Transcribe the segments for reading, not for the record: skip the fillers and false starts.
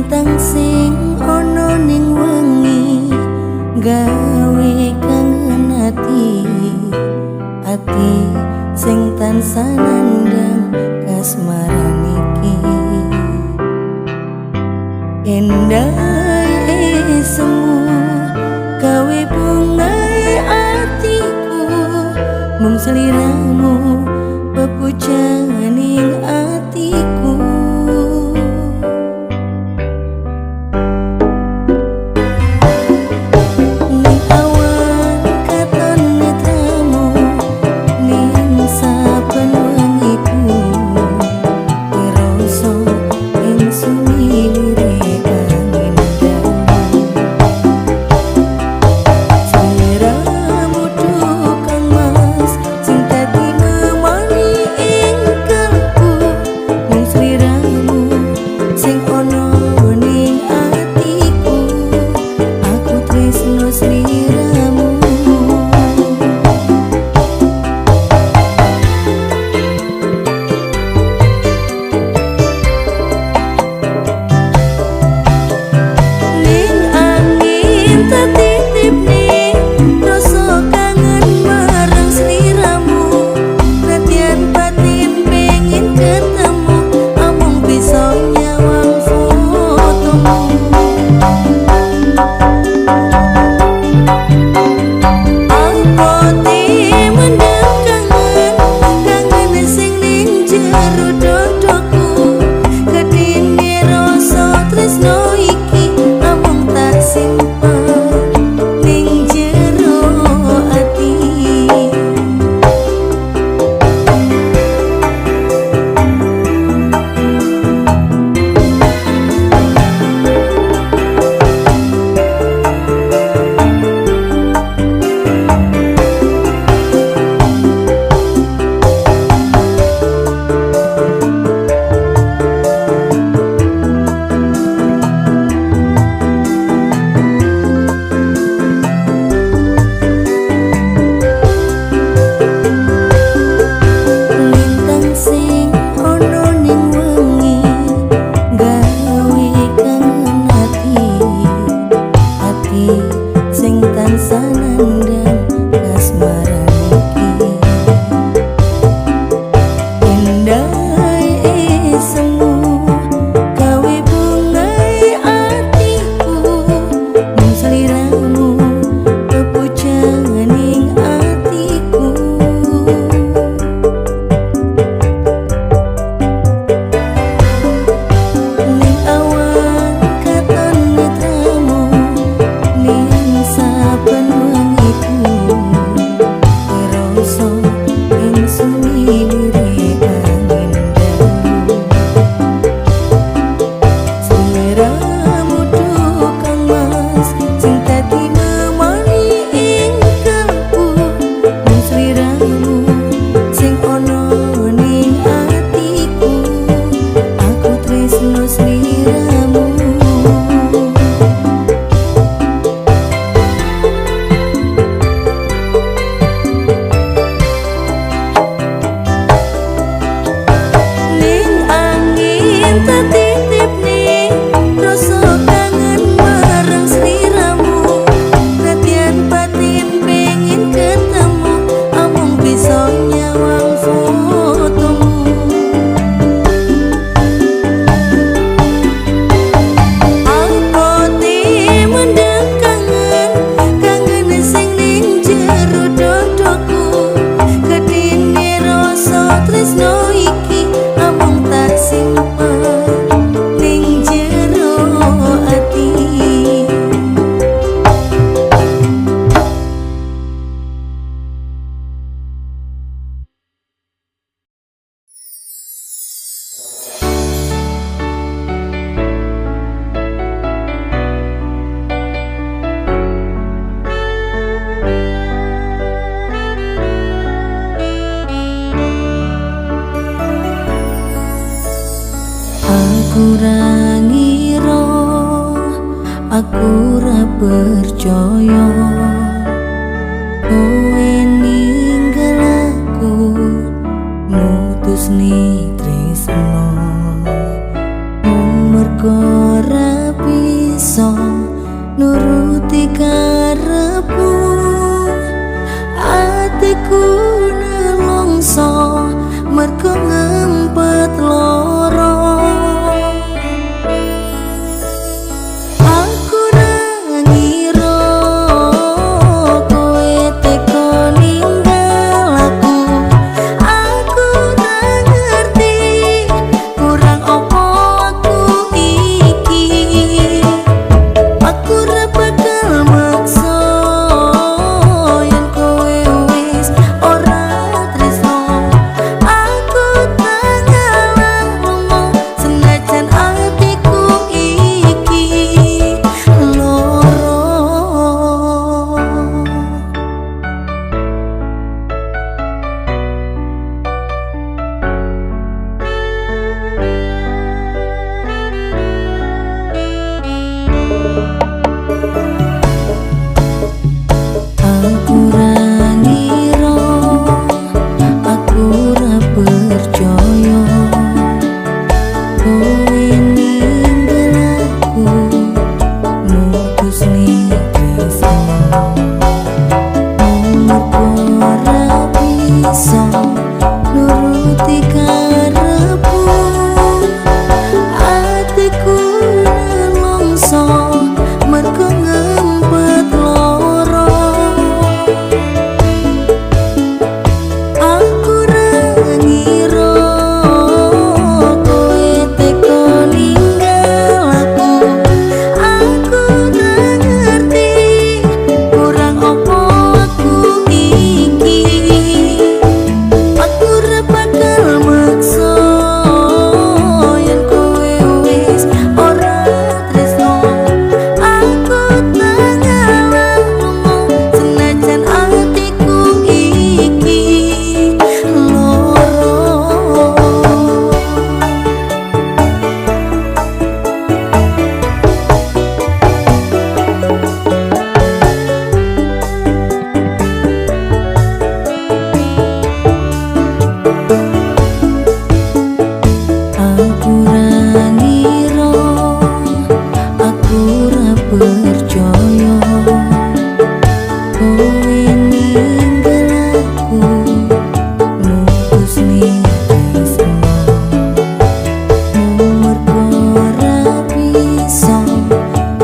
lintang sing ana ning wengi gawe kangen ati sing tansah nandang kasmaran iki endah semu gawe bungai atiku mung seliramu pepujaning atiku ning awan katon netramu ning saben wengiku ngrasa ingsun lirik angin dalu seliramu tukang mas sing dadi memani ing kalbu mung seliramu sing ono ning atiku aku tresno seliramu ning angin tatitip ning rasa kangen marang seliramu latihan batin pengen ketemu amung bisa nyawang fotomu Alpoti mendem kangen sing ning jero dodoku kedine rasa tresno iki amung tak simpen ning jero ati lintang sing ana ning wengi gawe kangen ati sing tansah nandang kasmaran iki endah semu gawe bungai atiku mung seliramu pepujaning atiku ning awan katon netramu ning saben wengiku ngrasa ingsun lirik angin dalu seliramu tukang mas sing dadi memani ing kalbu mung seliramu sing ono ning atiku aku tresno seliramu ning angin tatitip ning rasa kangen marang seliramu latihan batin pengen ketemu amung bisa nyawang fotomu Alpoti mendem kangen sing ning jero dodoku kedine rasa tresno iki amung tak simpen ning jero ati aku ra ngira aku ra percaya kowe ninggal aku mutus ni tresno mergo ora nuruti karepmu. Atiku nelongso mergo ngempet loro. Aku ra ngira kowe teko ninggal aku. Aku ra ngerti kurang opo aku iki. Aku ra bakal maksa yen kowe wis ora tresno. Aku tangalah lunga senajan atiku iki loro. Aku ra ngira, aku ra percaya kowe ninggal aku, mutusne tresno. Mergo ora bisa nuruti karepmu. Atiku nelongso mergo ngempet loro. Aku ra ngira kowe teko ninggal aku. Aku ra ngerti kurang opo aku iki. Aku ra bakal maksa yen kowe wis ora tresno. Aku tangalah lunga senajan atiku iki loro. Aku ra ngira, aku ra percaya kowe ninggal aku, mutusne tresno. Mergo ora bisa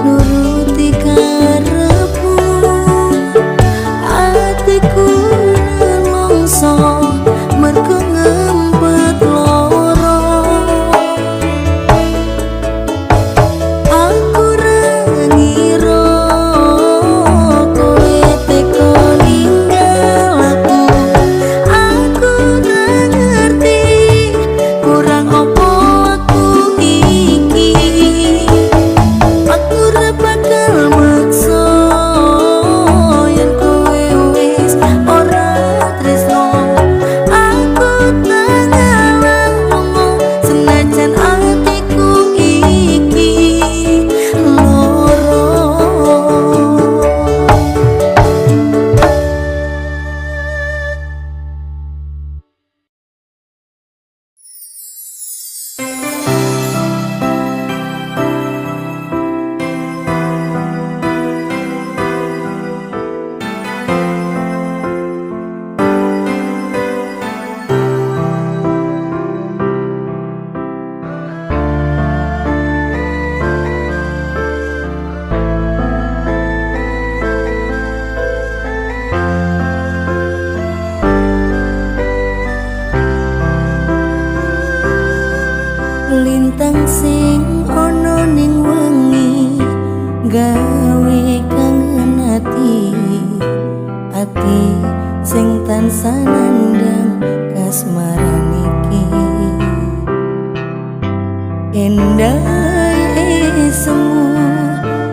nuruti karepmu. Atiku nelongso mergo ngempet loro. Aku ra ngira kowe teko ninggal aku. Aku ra ngerti kurang opo aku iki. Aku ra bakal maksa yen kowe wis ora tresno. Aku tangalah lunga senajan atiku iki loro. Lintang sing ana ning wengi gawe kangen ati sing tansah nandhang kasmaran iki. Endah